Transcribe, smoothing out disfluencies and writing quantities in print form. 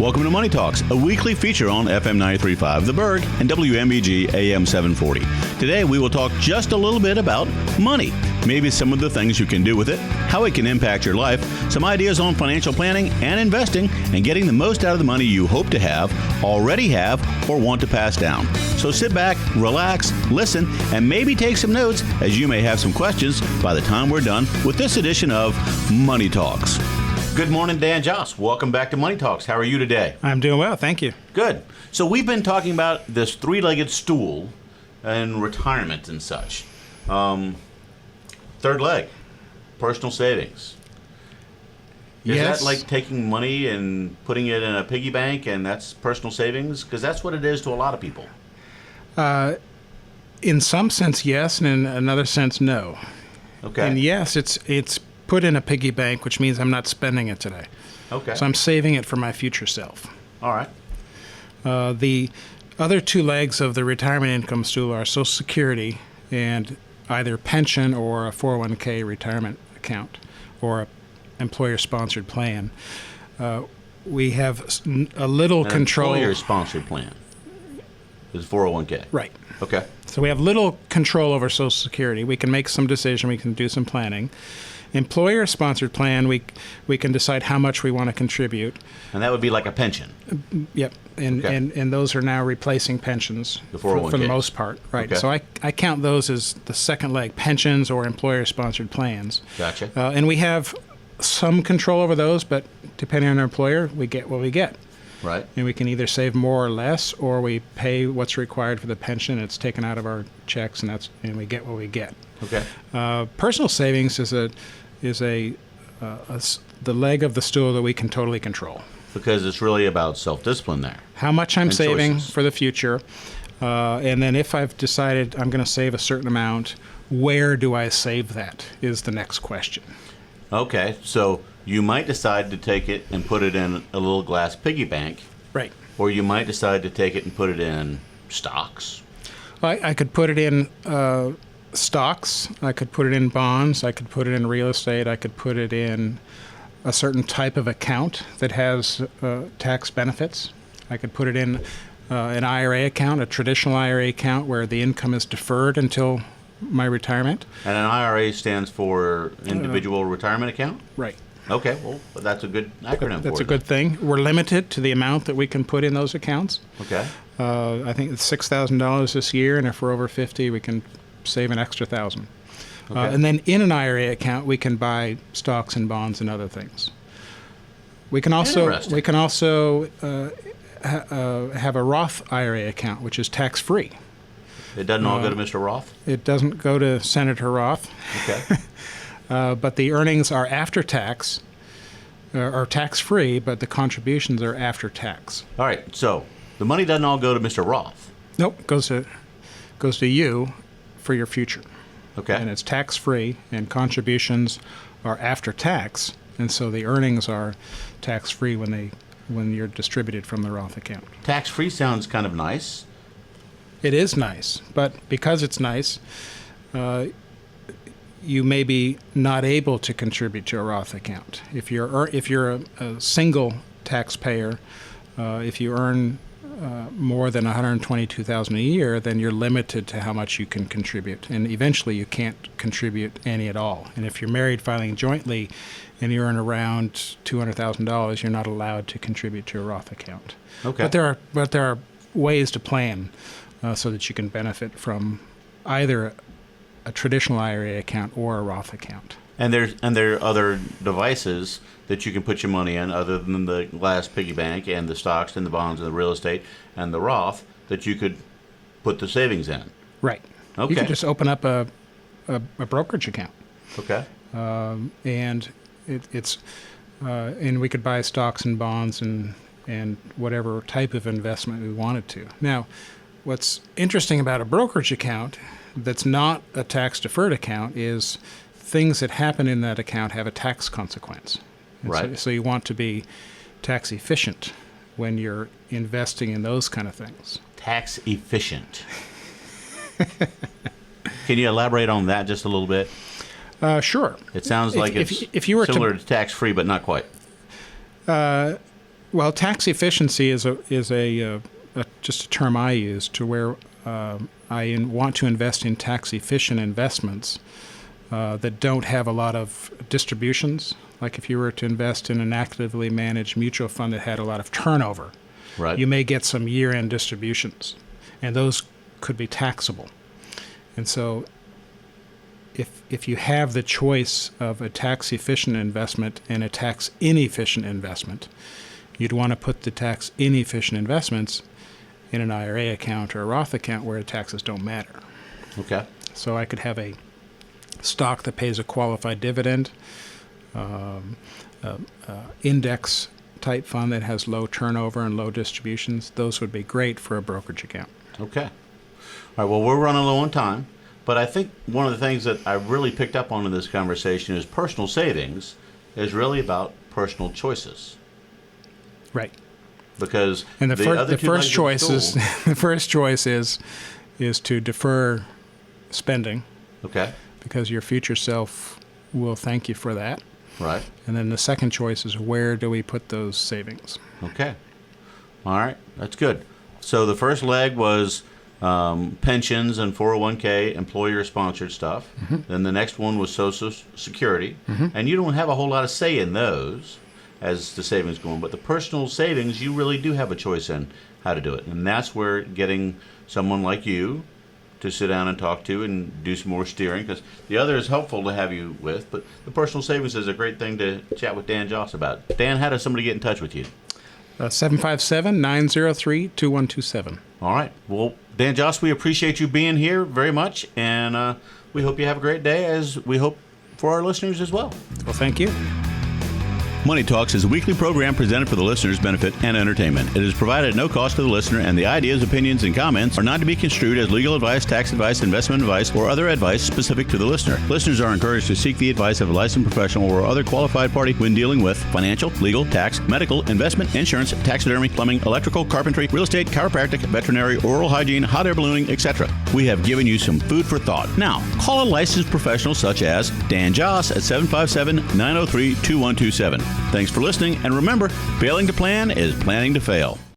Welcome to Money Talks, a weekly feature on FM 93.5 The Berg and WMEG AM 740. Today we will talk just a little bit about money, maybe some of the things you can do with it, how it can impact your life, some ideas on financial planning and investing, and getting the most out of the money you hope to have, already have, or want to pass down. So sit back, relax, listen, and maybe take some notes, as you may have some questions by the time we're done with this edition of Money Talks. Good morning, Dan Joss. Welcome back to Money Talks. How are you today? I'm doing well, thank you. Good. So we've been talking about this three-legged stool and retirement and such. Third leg, personal savings. Is that like taking money and putting it in a piggy bank and that's personal savings? Because that's what it is to a lot of people. In some sense, yes, and in another sense, no. Okay. And yes, it's put in a piggy bank, which means I'm not spending it today. Okay. So I'm saving it for my future self. All right. The other two legs of the retirement income stool are Social Security and either pension or a 401k retirement account or a employer-sponsored plan. We have a little control. Employer-sponsored plan is 401k. Right. Okay. So we have little control over Social Security. We can make some decision. We can do some planning. Employer-sponsored plan, we can decide how much we want to contribute. And that would be like a pension. Yep. And those are now replacing pensions the 401k. For the most part. Right. Okay. So I count those as the second leg, pensions or employer-sponsored plans. Gotcha. And we have some control over those, but depending on our employer, we get what we get. Right. And we can either save more or less, or we pay what's required for the pension. It's taken out of our checks, and we get what we get. Okay. Personal savings is the leg of the stool that we can totally control. Because it's really about self-discipline there. How much I'm saving choices for the future, and then if I've decided I'm going to save a certain amount, where do I save that is the next question. Okay, so you might decide to take it and put it in a little glass piggy bank. Right. Or you might decide to take it and put it in stocks. I could put it in stocks. I could put it in bonds. I could put it in real estate. I could put it in a certain type of account that has tax benefits. I could put it in an IRA account, a traditional IRA account where the income is deferred until my retirement. And an IRA stands for Individual Retirement Account? Right. Okay, well, that's a good acronym. That's a good thing. We're limited to the amount that we can put in those accounts. Okay. I think it's $6,000 this year, and if we're over 50, we can save an extra $1,000. Okay. And then in an IRA account, we can buy stocks and bonds and other things. We can also have a Roth IRA account, which is tax-free. It doesn't all go to Mr. Roth? It doesn't go to Senator Roth. Okay. But the earnings are after tax, are tax-free, but the contributions are after tax. All right, so the money doesn't all go to Mr. Roth. Nope, goes to you for your future. Okay. And it's tax-free, and contributions are after tax, and so the earnings are tax-free when you're distributed from the Roth account. Tax-free sounds kind of nice. It is nice, but because it's nice, you may be not able to contribute to a Roth account. If you're a single taxpayer, if you earn more than $122,000 a year, then you're limited to how much you can contribute, and eventually you can't contribute any at all. And if you're married filing jointly, and you earn around $200,000, you're not allowed to contribute to a Roth account. Okay. But there are ways to plan so that you can benefit from either a traditional IRA account or a Roth account. And there are other devices that you can put your money in other than the glass piggy bank and the stocks and the bonds and the real estate and the Roth that you could put the savings in. Right. Okay. You can just open up a brokerage account. Okay. And and we could buy stocks and bonds and whatever type of investment we wanted to. Now, what's interesting about a brokerage account that's not a tax-deferred account is things that happen in that account have a tax consequence. And right. So you want to be tax efficient when you're investing in those kind of things. Tax efficient. Can you elaborate on that just a little bit? Sure. It sounds like if you were similar to tax-free, but not quite. Well, tax efficiency is just a term I use to where I want to invest in tax efficient investments that don't have a lot of distributions. Like if you were to invest in an actively managed mutual fund that had a lot of turnover, Right. you may get some year-end distributions, and those could be taxable. And so if you have the choice of a tax-efficient investment and a tax-inefficient investment, you'd want to put the tax-inefficient investments in an IRA account or a Roth account where the taxes don't matter. Okay. So I could have a stock that pays a qualified dividend, index-type fund that has low turnover and low distributions. Those would be great for a brokerage account. Okay. All right. Well, we're running low on time, but I think one of the things that I really picked up on in this conversation is personal savings is really about personal choices. Right. Because And the other two legs first of choice the is stool- the first choice is to defer spending Okay. because your future self will thank you for that. Right. And then the second choice is where do we put those savings? Okay. All right. That's good. So the first leg was pensions and 401k, employer-sponsored stuff. Then the next one was Social Security. And you don't have a whole lot of say in those as the savings go on. But the personal savings, you really do have a choice in how to do it. And that's where getting someone like you to sit down and talk to and do some more steering, because the other is helpful to have you with, but the personal savings is a great thing to chat with Dan Joss about. Dan, how does somebody get in touch with you? 757-903-2127. All right. Well, Dan Joss, we appreciate you being here very much, and we hope you have a great day, as we hope for our listeners as well. Well, thank you. Money Talks is a weekly program presented for the listener's benefit and entertainment. It is provided at no cost to the listener, and the ideas, opinions, and comments are not to be construed as legal advice, tax advice, investment advice, or other advice specific to the listener. Listeners are encouraged to seek the advice of a licensed professional or other qualified party when dealing with financial, legal, tax, medical, investment, insurance, taxidermy, plumbing, electrical, carpentry, real estate, chiropractic, veterinary, oral hygiene, hot air ballooning, etc. We have given you some food for thought. Now, call a licensed professional such as Dan Joss at 757-903-2127. Thanks for listening, and remember, failing to plan is planning to fail.